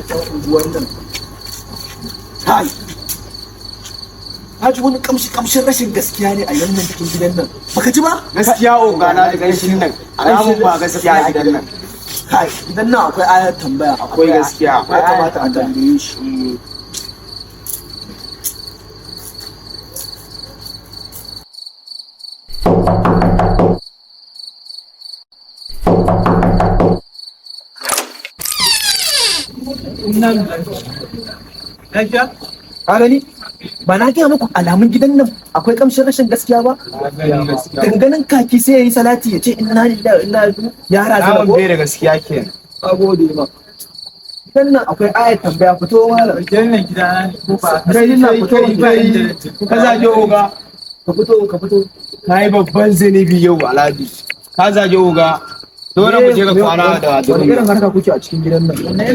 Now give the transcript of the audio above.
unguwan nan. Kai. Haji wani kamshin rashin gaskiya ne a yannan cikin gidan nan. Baka ji ba? Gaskiya ogana da gaishin nan. Alamun ba gaskiya a gidan nan. Kai, gidan nan akwai ayar tambaya. Akwai gaskiya. Ya kamata a tambaye shi. Ka gani? Ba na gaya muku alamun gidan nan akwai kamshin rashin gaskiya ba? Danganin kaki sai ya yi salati ya ce ina lillahi ina yara zama ko? Bai da gaskiya kenan. Ka gode ma. Gidan nan akwai ayat tambaya fito malam. Gidan nan gida ko ba Gidan nan fito Ka zage oga. ka fito. Ka yi babban zanibi yau Alhaji. Ka zage oga. Dole mu je ka kwana da Wani irin harka kuke a cikin gidan nan?